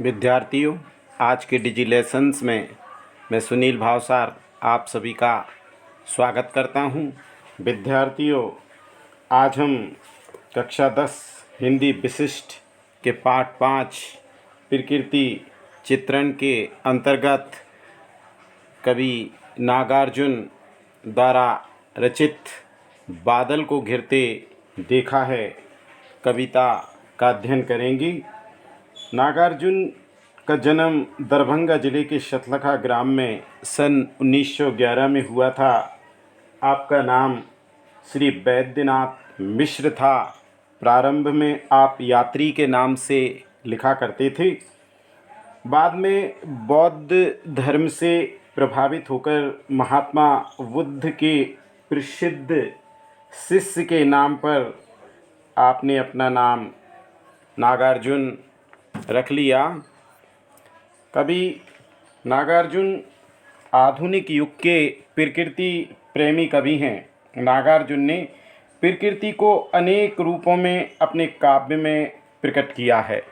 विद्यार्थियों, आज के डिजी लेसन्स में मैं सुनील भावसार आप सभी का स्वागत करता हूं। विद्यार्थियों, आज हम कक्षा 10 हिंदी विशिष्ट के पाठ 5 प्रकृति चित्रण के अंतर्गत कवि नागार्जुन द्वारा रचित बादल को घिरते देखा है कविता का अध्ययन करेंगे। नागार्जुन का जन्म दरभंगा जिले के शतलखा ग्राम में सन 1911 में हुआ था। आपका नाम श्री वैद्यनाथ मिश्र था। प्रारंभ में आप यात्री के नाम से लिखा करते थे। बाद में बौद्ध धर्म से प्रभावित होकर महात्मा बुद्ध के प्रसिद्ध शिष्य के नाम पर आपने अपना नाम नागार्जुन रख लिया। कवि नागार्जुन आधुनिक युग के प्रकृति प्रेमी कवि हैं। नागार्जुन ने प्रकृति को अनेक रूपों में अपने काव्य में प्रकट किया है।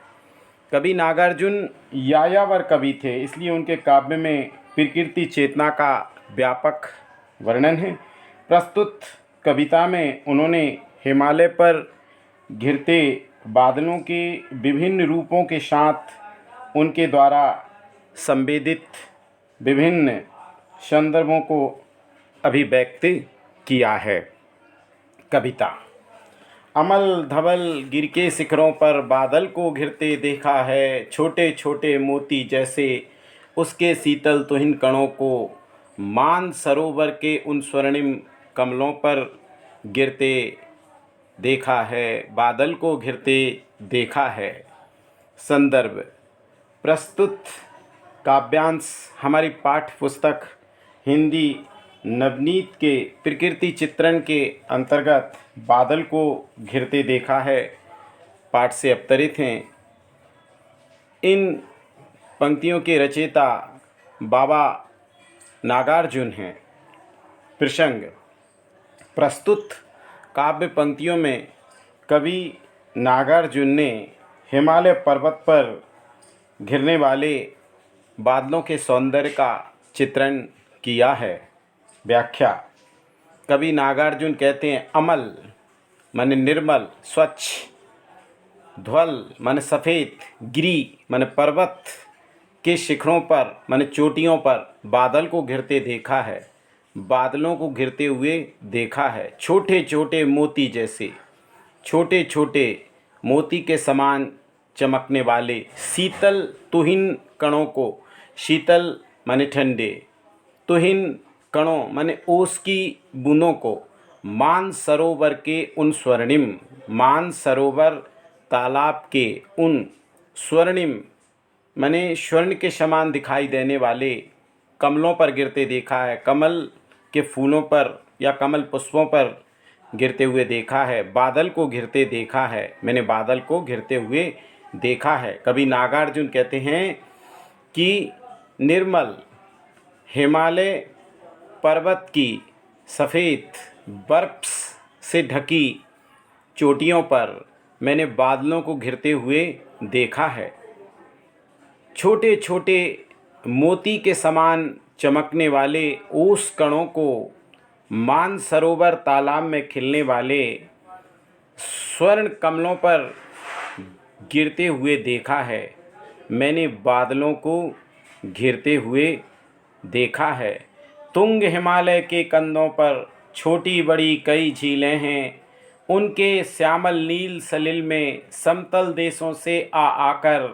कवि नागार्जुन यायावर कवि थे, इसलिए उनके काव्य में प्रकृति चेतना का व्यापक वर्णन है। प्रस्तुत कविता में उन्होंने हिमालय पर घिरते बादलों के विभिन्न रूपों के साथ उनके द्वारा संवेदित विभिन्न संदर्भों को अभिव्यक्त किया है। कविता। अमल धवल गिर के शिखरों पर बादल को घिरते देखा है, छोटे छोटे मोती जैसे उसके शीतल तुहिन कणों को मान सरोवर के उन स्वर्णिम कमलों पर गिरते देखा है, बादल को घिरते देखा है। संदर्भ। प्रस्तुत काव्यांश हमारी पाठ्य पुस्तक हिंदी नवनीत के प्रकृति चित्रण के अंतर्गत बादल को घिरते देखा है पाठ से अवतरित हैं। इन पंक्तियों के रचयिता बाबा नागार्जुन हैं। प्रसंग। प्रस्तुत काव्य पंक्तियों में कवि नागार्जुन ने हिमालय पर्वत पर घिरने वाले बादलों के सौंदर्य का चित्रण किया है। व्याख्या। कवि नागार्जुन कहते हैं, अमल माने निर्मल स्वच्छ, ध्वल माने सफ़ेद, गिरी माने पर्वत के शिखरों पर माने चोटियों पर बादल को घिरते देखा है, बादलों को घिरते हुए देखा है। छोटे छोटे मोती जैसे, छोटे छोटे मोती के समान चमकने वाले शीतल तुहिन कणों को, शीतल माने ठंडे, तुहिन कणों माने ओस की बूंदों को मान सरोवर के उन स्वर्णिम, मान सरोवर तालाब के उन स्वर्णिम माने स्वर्ण के समान दिखाई देने वाले कमलों पर गिरते देखा है। कमल के फूलों पर या कमल पुष्पों पर गिरते हुए देखा है। बादल को घिरते देखा है, मैंने बादल को घिरते हुए देखा है। कवि नागार्जुन कहते हैं कि निर्मल हिमालय पर्वत की सफ़ेद बर्फ से ढकी चोटियों पर मैंने बादलों को घिरते हुए देखा है। छोटे छोटे मोती के समान चमकने वाले ओस कणों को मान सरोवर तालाब में खिलने वाले स्वर्ण कमलों पर गिरते हुए देखा है। मैंने बादलों को घिरते हुए देखा है। तुंग हिमालय के कंधों पर छोटी बड़ी कई झीलें हैं। उनके श्यामल नील सलिल में समतल देशों से आकर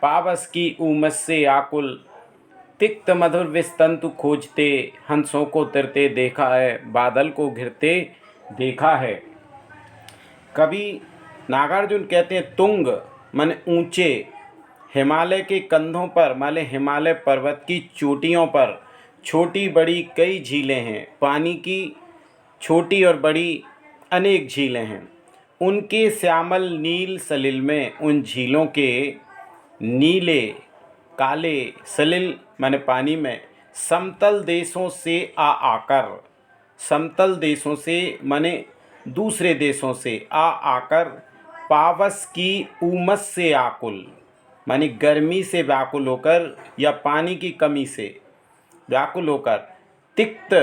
पावस की उमस से आकुल तिक्त मधुर विस्तंतु खोजते हंसों को तिरते देखा है, बादल को घिरते देखा है। कवि नागार्जुन कहते हैं, तुंग माने ऊंचे, हिमालय के कंधों पर माने हिमालय पर्वत की चोटियों पर छोटी बड़ी कई झीलें हैं। पानी की छोटी और बड़ी अनेक झीलें हैं। उनके श्यामल नील सलिल में, उन झीलों के नीले काले सलिल माने पानी में समतल देशों से आकर, समतल देशों से माने दूसरे देशों से आकर पावस की उमस से आकुल, मानी गर्मी से व्याकुल होकर या पानी की कमी से व्याकुल होकर तिक्त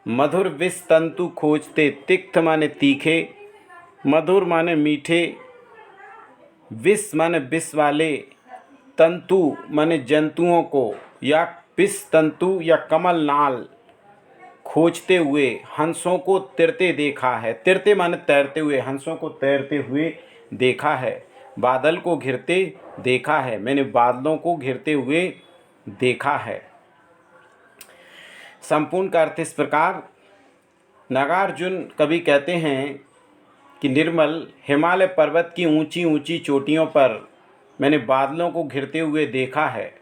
मधुर विष तंतु खोजते। तिक्त माने तीखे, मधुर माने मीठे, विष माने विष वाले, तंतु माने जंतुओं को या विष तंतु या कमल नाल खोजते हुए हंसों को तैरते देखा है। तैरते माने तैरते हुए, हंसों को तैरते हुए देखा है। बादल को घिरते देखा है, मैंने बादलों को घिरते हुए देखा है। संपूर्ण का अर्थ इस प्रकार। नागार्जुन कवि कहते हैं कि निर्मल हिमालय पर्वत की ऊंची ऊंची चोटियों पर मैंने बादलों को घिरते हुए देखा है।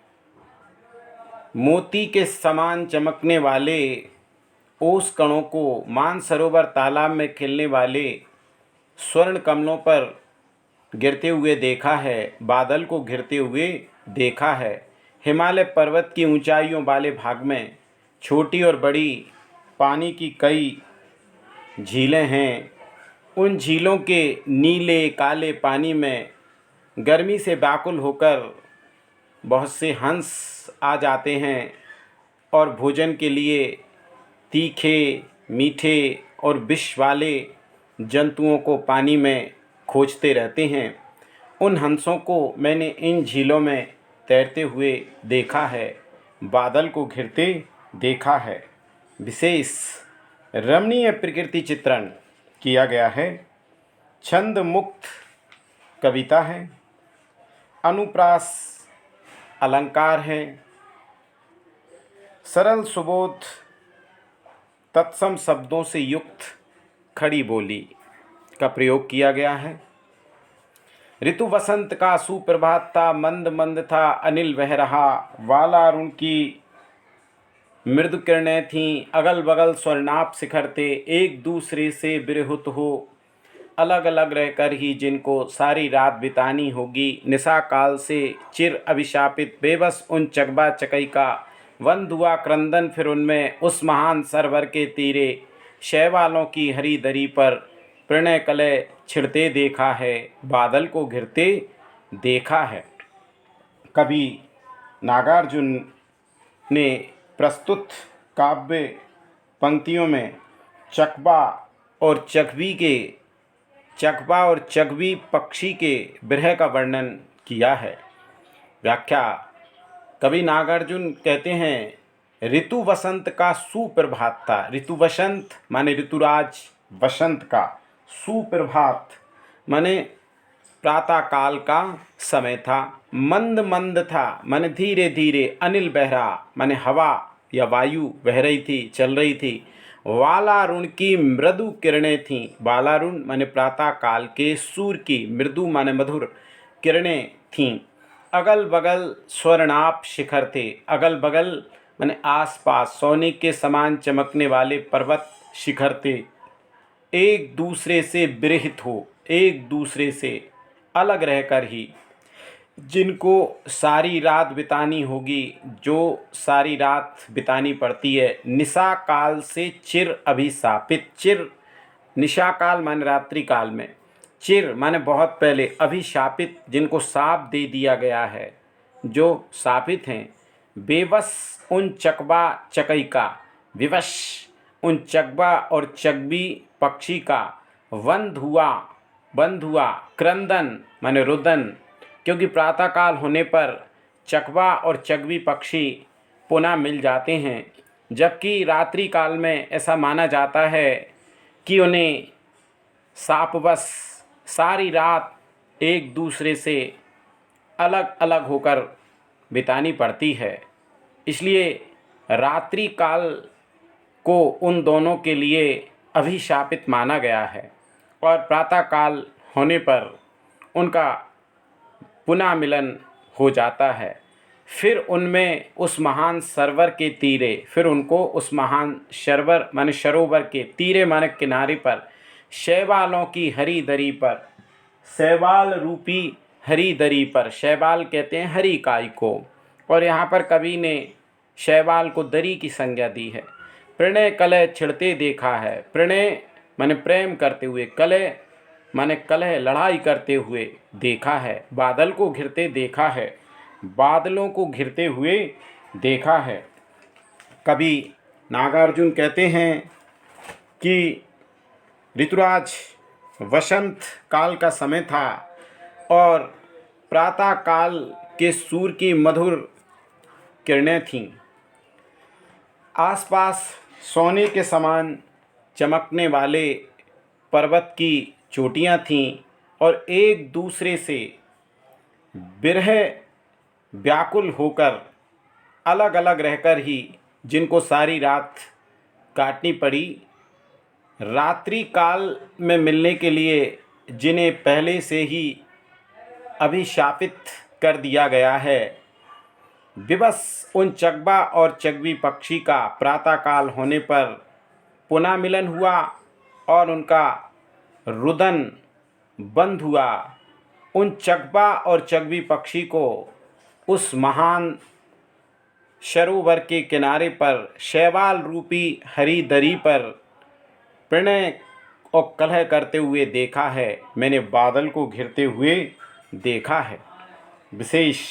मोती के समान चमकने वाले ओस कणों को मानसरोवर तालाब में खिलने वाले स्वर्ण कमलों पर गिरते हुए देखा है। बादल को घिरते हुए देखा है। हिमालय पर्वत की ऊंचाइयों वाले भाग में छोटी और बड़ी पानी की कई झीलें हैं। उन झीलों के नीले काले पानी में गर्मी से व्याकुल होकर बहुत से हंस आ जाते हैं और भोजन के लिए तीखे, मीठे और विष वाले जंतुओं को पानी में खोजते रहते हैं। उन हंसों को मैंने इन झीलों में तैरते हुए देखा है, बादल को घिरते देखा है। विशेष रमणीय प्रकृति चित्रण किया गया है। छंद मुक्त कविता है, अनुप्रास अलंकार है, सरल सुबोध तत्सम शब्दों से युक्त खड़ी बोली का प्रयोग किया गया है। ऋतु वसंत का सुप्रभात था, मंद मंद था अनिल बह रहा, वाला अरुण की मृदु किरणें थीं, अगल बगल स्वर्णाप शिखर थे, एक दूसरे से विरहुत हो अलग अलग रहकर ही जिनको सारी रात बितानी होगी। निशा काल से चिर अभिशापित बेबस उन चकबा चकई का वंद हुआ क्रंदन फिर उनमें उस महान सरोवर के तीरे, शैवालों की हरी दरी पर प्रणय कलय छिड़ते देखा है, बादल को घिरते देखा है। कवि नागार्जुन ने प्रस्तुत काव्य पंक्तियों में चकबा और चकवी पक्षी के विरह का वर्णन किया है। व्याख्या कवि नागार्जुन कहते हैं, ऋतु वसंत का सुप्रभात था। ऋतु वसंत माने ऋतुराज वसंत का, सुप्रभात माने प्रातः काल का समय था। मंद मंद था माने धीरे धीरे, अनिल बह रहा माने हवा या वायु बह रही थी, चल रही थी। वालारुण की मृदु किरणें थीं। वालारुण माने प्रातः काल के सूर्य की, मृदु माने मधुर किरणें थीं। अगल बगल स्वर्णाप शिखर थे। अगल बगल माने आसपास सोने के समान चमकने वाले पर्वत शिखर थे। एक दूसरे से विरहित हो, एक दूसरे से अलग रहकर ही जिनको सारी रात बितानी होगी, जो सारी रात बितानी पड़ती है। निशा काल से चिर अभिशापित, चिर निशा काल माने रात्रि काल में, चिर माने बहुत पहले, अभिशापित जिनको शाप दे दिया गया है, जो शापित हैं। बेबस उन चकबा चकई का, विवश उन चकबा और चकबी पक्षी का, बंध हुआ क्रंदन माने रुदन, क्योंकि प्रातःकाल होने पर चकबा और चकवी पक्षी पुनः मिल जाते हैं, जबकि रात्रि काल में ऐसा माना जाता है कि उन्हें शापवश सारी रात एक दूसरे से अलग अलग होकर बितानी पड़ती है। इसलिए रात्रि काल को उन दोनों के लिए अभिशापित माना गया है और प्रातःकाल होने पर उनका पुनः मिलन हो जाता है। फिर उनमें उस महान सरोवर के तीरे, फिर उनको उस महान सरोवर माने सरोवर के तीरे माने किनारे पर, शैवालों की हरी दरी पर, शैवाल रूपी हरी दरी पर, शैवाल कहते हैं हरी काई को, और यहाँ पर कवि ने शैवाल को दरी की संज्ञा दी है। प्रणय कलय छिड़ते देखा है। प्रणय माने प्रेम करते हुए, कलय माने कलह लड़ाई करते हुए देखा है, बादल को घिरते देखा है, बादलों को घिरते हुए देखा है। कभी नागार्जुन कहते हैं कि ऋतुराज वसंत काल का समय था और प्रातः काल के सूर्य की मधुर किरणें थीं। आसपास सोने के समान चमकने वाले पर्वत की चोटियां थीं और एक दूसरे से विरह व्याकुल होकर अलग अलग रहकर ही जिनको सारी रात काटनी पड़ी, रात्रि काल में मिलने के लिए जिन्हें पहले से ही अभिशापित कर दिया गया है, विवश उन चकबा और चकवी पक्षी का प्रातःकाल होने पर पुनः मिलन हुआ और उनका रुदन बंद हुआ। उन चकबा और चकवी पक्षी को उस महान सरोवर के किनारे पर शैवाल रूपी हरी दरी पर प्रणय और कलह करते हुए देखा है। मैंने बादल को घिरते हुए देखा है। विशेष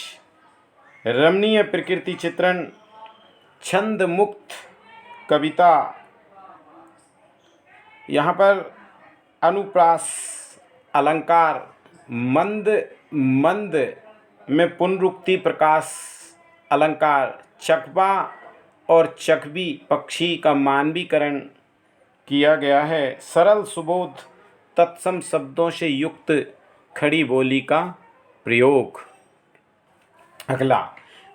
रमणीय प्रकृति चित्रण, छंद मुक्त कविता। यहाँ पर अनुप्रास अलंकार, मंद मंद में पुनरुक्ति प्रकाश अलंकार, चकबा और चकवी पक्षी का मानवीकरण किया गया है। सरल सुबोध तत्सम शब्दों से युक्त खड़ी बोली का प्रयोग। अगला,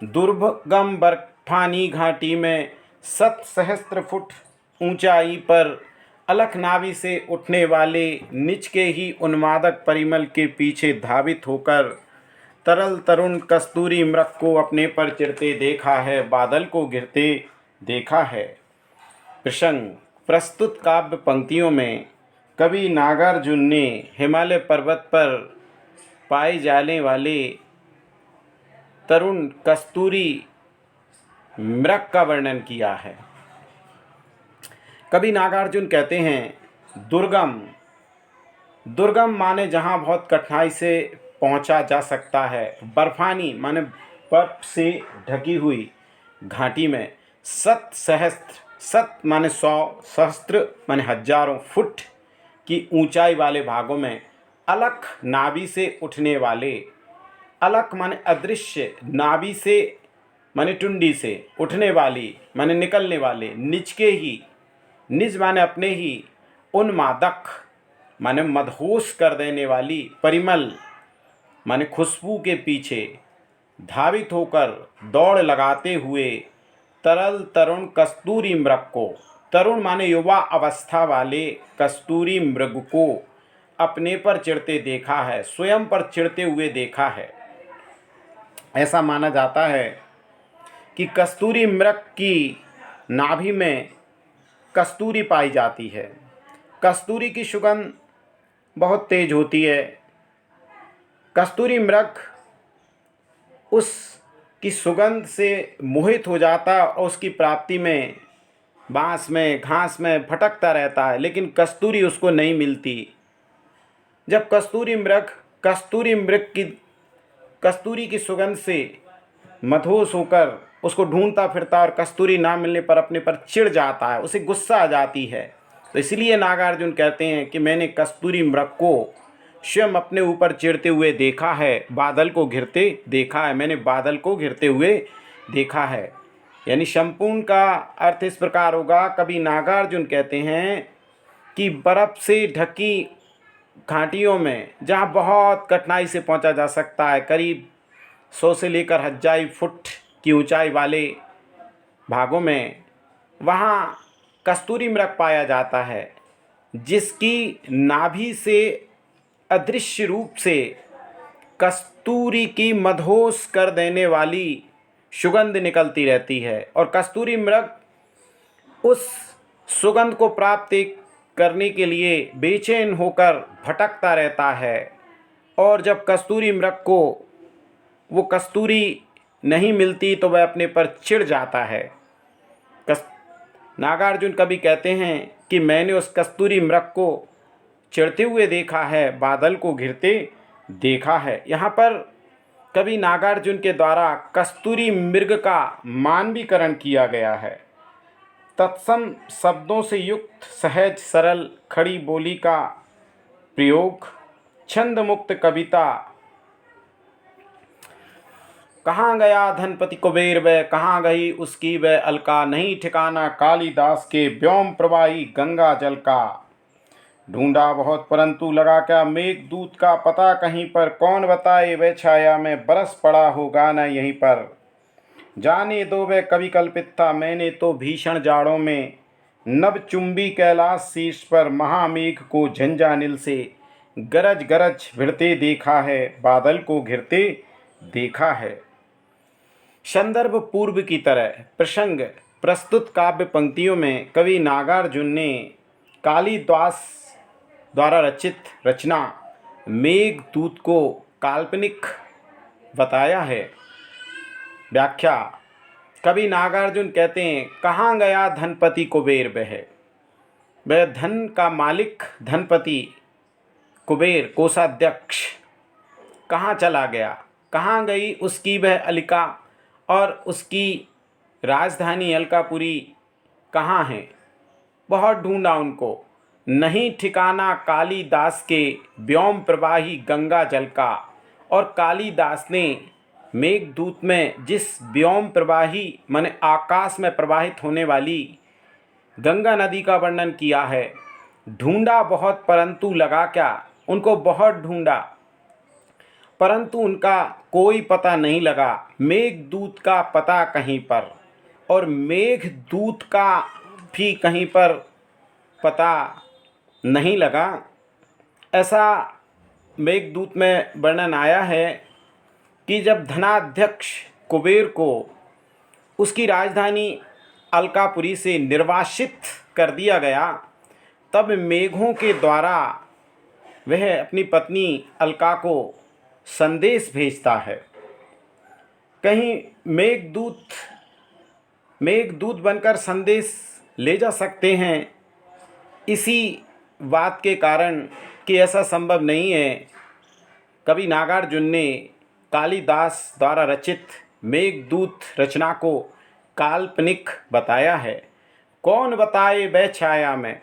दुर्गम बर्फानी घाटी में 7 सहस्त्र फुट ऊंचाई पर अलख नाभि से उठने वाले निज के ही उन्मादक परिमल के पीछे धावित होकर तरल तरुण कस्तूरी मृग को अपने पर चिढ़ते देखा है, बादल को घिरते देखा है। प्रसंग, प्रस्तुत काव्य पंक्तियों में कवि नागार्जुन ने हिमालय पर्वत पर पाए जाने वाले तरुण कस्तूरी मृग का वर्णन किया है। कवि नागार्जुन कहते हैं दुर्गम, दुर्गम माने जहाँ बहुत कठिनाई से पहुँचा जा सकता है। बर्फानी माने बर्फ से ढकी हुई घाटी में 7 सहस्त्र, 7 माने 100, सहस्त्र माने हजारों फुट की ऊंचाई वाले भागों में अलख नाभि से उठने वाले, अलख माने अदृश्य, नाभि से माने टुंडी से, उठने वाली माने निकलने वाले, निज के ही, निज माने अपने ही, उन्मादक माने मदहोश कर देने वाली, परिमल माने खुशबू के पीछे धावित होकर दौड़ लगाते हुए तरल तरुण कस्तूरी मृग को, तरुण माने युवा अवस्था वाले कस्तूरी मृग को अपने पर चिढ़ते देखा है, स्वयं पर चिढ़ते हुए देखा है। ऐसा माना जाता है कि कस्तूरी मृग की नाभि में कस्तूरी पाई जाती है। कस्तूरी की सुगंध बहुत तेज होती है। कस्तूरी मृग उसकी सुगंध से मोहित हो जाता और उसकी प्राप्ति में बांस में, घास में भटकता रहता है, लेकिन कस्तूरी उसको नहीं मिलती। जब कस्तूरी मृग की कस्तूरी की सुगंध से मदहोश होकर उसको ढूंढता फिरता और कस्तूरी ना मिलने पर अपने पर चिढ़ जाता है, उसे गुस्सा आ जाती है। तो इसलिए नागार्जुन कहते हैं कि मैंने कस्तूरी मृग को स्वयं अपने ऊपर चिढ़ते हुए देखा है, बादल को घिरते देखा है। मैंने बादल को घिरते हुए देखा है। यानी संपूर्ण का अर्थ इस प्रकार होगा, कभी नागार्जुन कहते हैं कि बर्फ़ से ढकी घाटियों में जहाँ बहुत कठिनाई से पहुँचा जा सकता है, करीब 100 से लेकर 1000 फुट की ऊंचाई वाले भागों में, वहाँ कस्तूरी मृग पाया जाता है, जिसकी नाभि से अदृश्य रूप से कस्तूरी की मदहोश कर देने वाली सुगंध निकलती रहती है। और कस्तूरी मृग उस सुगंध को प्राप्त करने के लिए बेचैन होकर भटकता रहता है। और जब कस्तूरी मृग को वो कस्तूरी नहीं मिलती तो वह अपने पर चिढ़ जाता है। नागार्जुन कवि कहते हैं कि मैंने उस कस्तूरी मृग को चढ़ते हुए देखा है, बादल को घिरते देखा है। यहाँ पर कवि नागार्जुन के द्वारा कस्तूरी मृग का मानवीकरण किया गया है। तत्सम शब्दों से युक्त सहज सरल खड़ी बोली का प्रयोग, छंद मुक्त कविता। कहाँ गया धनपति कुबेर वह, कहाँ गई उसकी वह अलका, नहीं ठिकाना कालिदास के व्योम प्रवाही गंगा जल का। ढूंढा बहुत परंतु लगा क्या, मेघदूत का पता कहीं पर, कौन बताए वह छाया में बरस पड़ा होगा न यहीं पर। जाने दो वह कवि कल्पित था, मैंने तो भीषण जाड़ों में नभ चुंबी कैलाश शीर्ष पर महामेघ को झंझानिल से गरज गरज भिड़ते देखा है, बादल को घिरते देखा है। संदर्भ पूर्व की तरह प्रसंग प्रस्तुत काव्य पंक्तियों में कवि नागार्जुन ने कालिदास द्वारा रचित रचना मेघदूत को काल्पनिक बताया है। व्याख्या। कवि नागार्जुन कहते हैं, कहाँ गया धनपति कुबेर वह धन का मालिक धनपति कुबेर कोषाध्यक्ष कहाँ चला गया, कहाँ गई उसकी वह अलिका, और उसकी राजधानी अलकापुरी कहाँ है। बहुत ढूंढा उनको, नहीं ठिकाना कालिदास के व्योम प्रवाही गंगा जल का। और कालिदास ने मेघदूत में जिस व्योम प्रवाही माने आकाश में प्रवाहित होने वाली गंगा नदी का वर्णन किया है। ढूंढा बहुत परंतु लगा क्या, उनको बहुत ढूंढा परंतु उनका कोई पता नहीं लगा। मेघदूत का पता कहीं पर, और मेघदूत का भी कहीं पर पता नहीं लगा। ऐसा मेघदूत में वर्णन आया है कि जब धनाध्यक्ष कुबेर को उसकी राजधानी अलकापुरी से निर्वासित कर दिया गया, तब मेघों के द्वारा वह अपनी पत्नी अलका को संदेश भेजता है। कहीं मेघदूत बनकर संदेश ले जा सकते हैं, इसी बात के कारण कि ऐसा संभव नहीं है, कवि नागार्जुन ने कालिदास द्वारा रचित मेघदूत रचना को काल्पनिक बताया है। कौन बताए वह छाया में,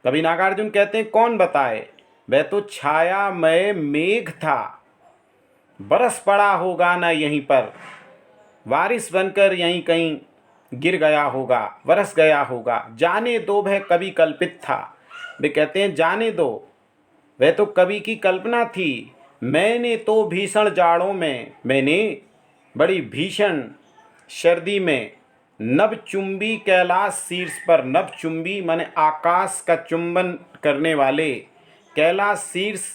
कवि नागार्जुन कहते हैं कौन बताए, वह तो छायामय मेघ था, बरस पड़ा होगा न यहीं पर, बारिश बनकर यहीं कहीं गिर गया होगा, बरस गया होगा। जाने दो वह कवि कल्पित था, वे कहते हैं जाने दो, वह तो कवि की कल्पना थी। मैंने तो भीषण जाड़ों में, मैंने बड़ी भीषण सर्दी में नभ चुंबी कैलाश शीर्ष पर, नभ चुंबी माने आकाश का चुंबन करने वाले, कैलाश शीर्ष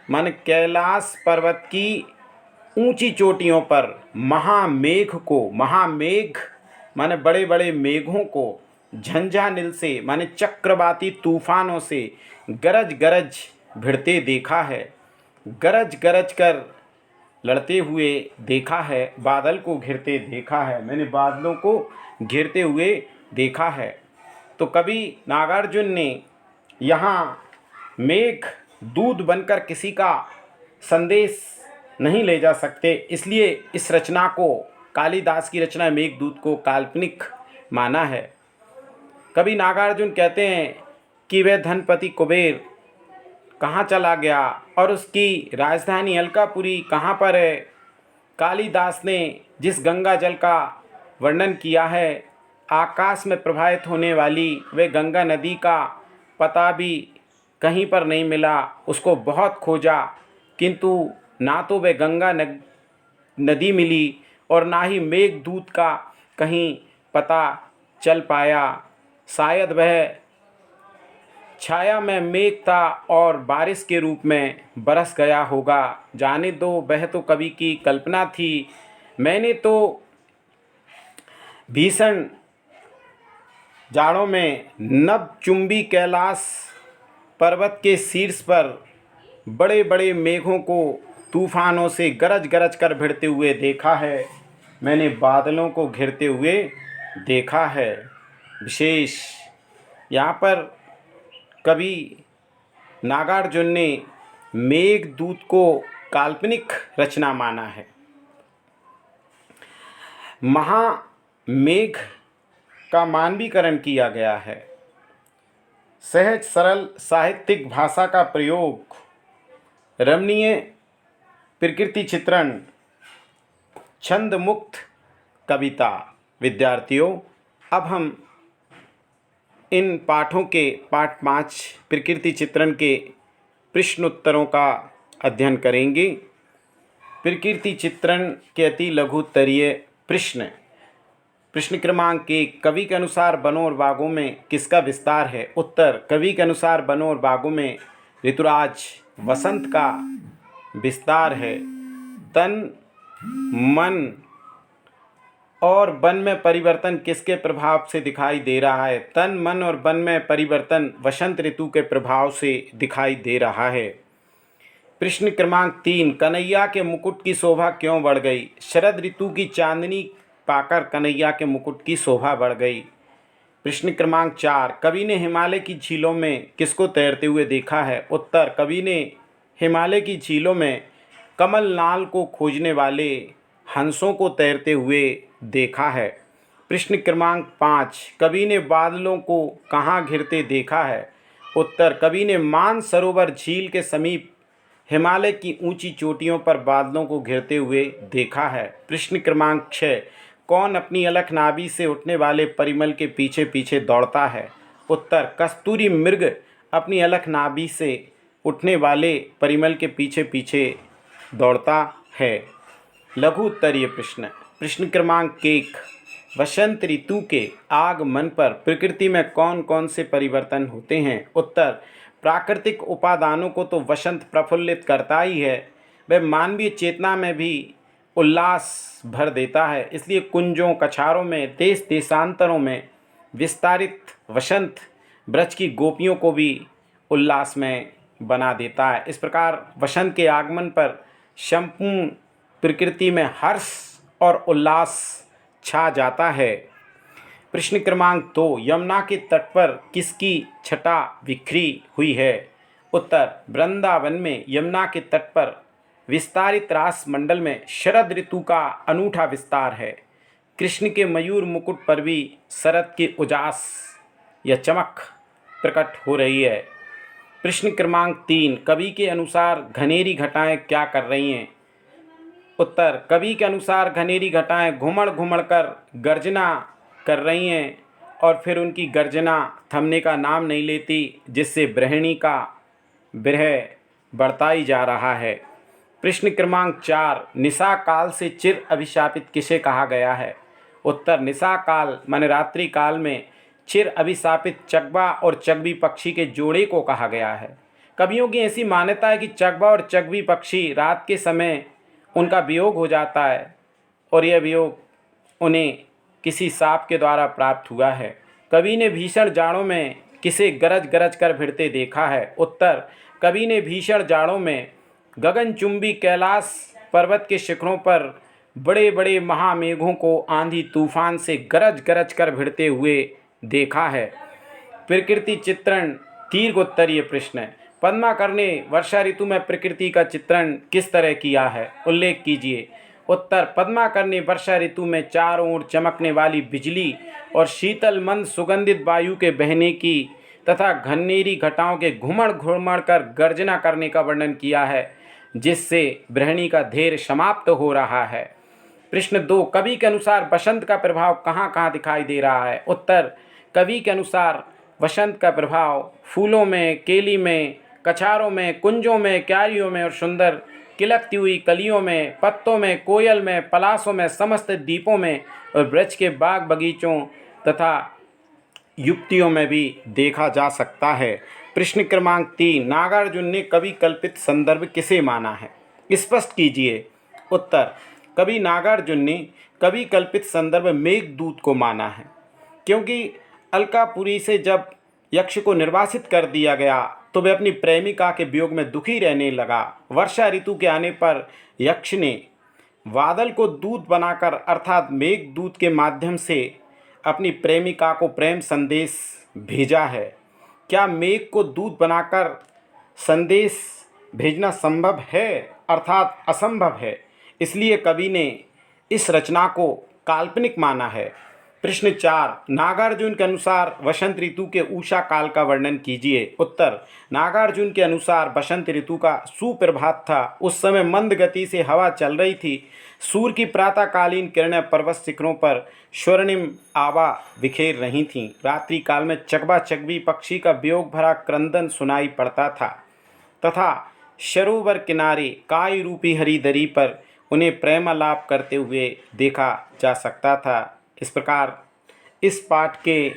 माने कैलाश पर्वत की ऊंची चोटियों पर महामेघ को, महामेघ माने बड़े बड़े मेघों को, झंझानिल से माने चक्रवाती तूफानों से गरज गरज भिड़ते देखा है, गरज गरज कर लड़ते हुए देखा है, बादल को घिरते देखा है, मैंने बादलों को घिरते हुए देखा है। तो कवि नागार्जुन ने यहाँ मेघ दूत बनकर किसी का संदेश नहीं ले जा सकते, इसलिए इस रचना को, कालिदास की रचना मेघदूत को काल्पनिक माना है। कवि नागार्जुन कहते हैं कि वह धनपति कुबेर कहाँ चला गया और उसकी राजधानी अलकापुरी कहाँ पर है। कालिदास ने जिस गंगा जल का वर्णन किया है, आकाश में प्रवाहित होने वाली वे गंगा नदी का पता भी कहीं पर नहीं मिला। उसको बहुत खोजा, किंतु ना तो वे गंगा नदी मिली और ना ही मेघदूत का कहीं पता चल पाया। शायद वह छाया में मेघ था और बारिश के रूप में बरस गया होगा। जाने दो, वह तो कवि की कल्पना थी। मैंने तो भीषण जाड़ों में नभ चुंबी कैलाश पर्वत के शीर्ष पर बड़े बड़े मेघों को तूफानों से गरज गरज कर भिड़ते हुए देखा है, मैंने बादलों को घिरते हुए देखा है। विशेष यहाँ पर कवि नागार्जुन ने मेघदूत को काल्पनिक रचना माना है। महामेघ का मानवीकरण किया गया है। सहज सरल साहित्यिक भाषा का प्रयोग, रमणीय प्रकृति चित्रण, छंद मुक्त कविता। विद्यार्थियों, अब हम इन पाठों के पाठ 5 प्रकृति चित्रण के प्रश्न उत्तरों का अध्ययन करेंगे। प्रकृति चित्रण के अति लघु उत्तरीय प्रश्न। प्रश्न क्रमांक 1, कवि के अनुसार वनों और बागों में किसका विस्तार है? उत्तर, कवि के अनुसार वनों और बागों में ऋतुराज वसंत का विस्तार है। तन, मन और वन में परिवर्तन किसके प्रभाव से दिखाई दे रहा है? तन, मन और वन में परिवर्तन वसंत ऋतु के प्रभाव से दिखाई दे रहा है। प्रश्न क्रमांक 3, कन्हैया के मुकुट की शोभा क्यों बढ़ गई? शरद ऋतु की चांदनी पाकर कन्हैया के मुकुट की शोभा बढ़ गई। प्रश्न क्रमांक 4, कवि ने हिमालय की झीलों में किसको तैरते हुए देखा है? उत्तर, कवि ने हिमालय की झीलों में कमल नाल को खोजने वाले हंसों को तैरते हुए देखा है। प्रश्न क्रमांक 5, कवि ने बादलों को कहाँ घिरते देखा है? उत्तर, कवि ने मानसरोवर झील के समीप हिमालय की ऊंची चोटियों पर बादलों को घिरते हुए देखा है। प्रश्न क्रमांक 6, कौन अपनी अलख नाभि से उठने वाले परिमल के पीछे पीछे दौड़ता है? उत्तर, कस्तूरी मृग अपनी अलख नाभि से उठने वाले परिमल के पीछे पीछे दौड़ता है। लघु उत्तरीय प्रश्न। प्रश्न क्रमांक 1, वसंत ऋतु के आगमन पर प्रकृति में कौन कौन से परिवर्तन होते हैं? उत्तर, प्राकृतिक उपादानों को तो वसंत प्रफुल्लित करता ही है, वह मानवीय चेतना में भी उल्लास भर देता है। इसलिए कुंजों, कछारों में, देश देशांतरों में विस्तारित वसंत ब्रज की गोपियों को भी उल्लास में बना देता है। इस प्रकार वसंत के आगमन पर संपूर्ण प्रकृति में हर्ष और उल्लास छा जाता है। प्रश्न क्रमांक 2, यमुना के तट पर किसकी छटा बिखरी हुई है? उत्तर, वृंदावन में यमुना के तट पर विस्तारित रास मंडल में शरद ऋतु का अनूठा विस्तार है। कृष्ण के मयूर मुकुट पर भी शरद की उजास या चमक प्रकट हो रही है। प्रश्न क्रमांक 3, कवि के अनुसार घनेरी घटाएं क्या कर रही हैं? उत्तर, कवि के अनुसार घनेरी घटाएं घुमड़ घुमड़ कर गर्जना कर रही हैं और फिर उनकी गर्जना थमने का नाम नहीं लेती, जिससे ब्रह्मणी का विरह बढ़ता ही जा रहा है। प्रश्न क्रमांक 4, निशा काल से चिर अभिशापित किसे कहा गया है? उत्तर, निशा काल माने रात्रि काल में चिर अभिशापित चकवा और चकवी पक्षी के जोड़े को कहा गया है। कवियों की ऐसी मान्यता है कि चकवा और चकवी पक्षी रात के समय उनका वियोग हो जाता है और यह वियोग उन्हें किसी सांप के द्वारा प्राप्त हुआ है। कवि ने भीषण जाड़ों में किसे गरज गरज कर भिड़ते देखा है? उत्तर, कवि ने भीषण जाड़ों में गगनचुंबी कैलाश पर्वत के शिखरों पर बड़े बड़े महामेघों को आंधी तूफान से गरज गरज कर भिड़ते हुए देखा है। प्रकृति चित्रण दीर्घोत्तरीय प्रश्न। पद्माकर ने वर्षा ऋतु में प्रकृति का चित्रण किस तरह किया है? उल्लेख कीजिए। उत्तर, पद्माकर ने वर्षा ऋतु में चारों ओर चमकने वाली बिजली और शीतल मंद सुगंधित वायु के बहने की तथा घनेरी घटाओं के घुमड़ घुमड़ कर गर्जना करने का वर्णन किया है, जिससे ब्रह्मणी का धैर्य समाप्त हो रहा है। प्रश्न 2, कवि के अनुसार वसंत का प्रभाव कहाँ कहाँ दिखाई दे रहा है? उत्तर, कवि के अनुसार वसंत का प्रभाव फूलों में, केली में, कछारों में, कुंजों में, क्यारियों में और सुंदर किलकती हुई कलियों में, पत्तों में, कोयल में, पलासों में, समस्त द्वीपों में और ब्रज के बाग बगीचों तथा युक्तियों में भी देखा जा सकता है। प्रश्न क्रमांक 3, नागार्जुन ने कवि कल्पित संदर्भ किसे माना है? स्पष्ट कीजिए। उत्तर, कवि नागार्जुन ने कवि कल्पित संदर्भ मेघदूत को माना है, क्योंकि अलकापुरी से जब यक्ष को निर्वासित कर दिया गया तो वह अपनी प्रेमिका के वियोग में दुखी रहने लगा। वर्षा ऋतु के आने पर यक्ष ने बादल को दूत बनाकर अर्थात मेघदूत के माध्यम से अपनी प्रेमिका को प्रेम संदेश भेजा है। क्या मेघ को दूत बनाकर संदेश भेजना संभव है अर्थात असंभव है, इसलिए कवि ने इस रचना को काल्पनिक माना है। प्रश्न 4, नागार्जुन के अनुसार वसंत ऋतु के उषा काल का वर्णन कीजिए। उत्तर, नागार्जुन के अनुसार बसंत ऋतु का सुप्रभात था। उस समय मंद गति से हवा चल रही थी। सूर्य की प्रातःकालीन किरणें पर्वत शिखरों पर स्वर्णिम आभा बिखेर रही थीं। रात्रि काल में चकबा चकबी पक्षी का वियोग भरा क्रंदन सुनाई पड़ता था तथा सरोवर किनारे काई रूपी हरी दरी पर उन्हें प्रेमालाप करते हुए देखा जा सकता था। इस प्रकार इस पाठ के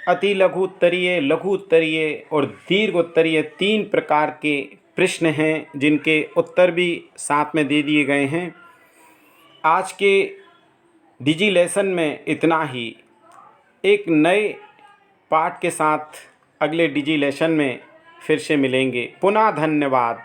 अति लघु उत्तरीय, लघु उत्तरीय और दीर्घ उत्तरीय 3 प्रकार के प्रश्न हैं, जिनके उत्तर भी साथ में दे दिए गए हैं। आज के डिजी लेसन में इतना ही। एक नए पाठ के साथ अगले डिजी लेसन में फिर से मिलेंगे। पुनः धन्यवाद।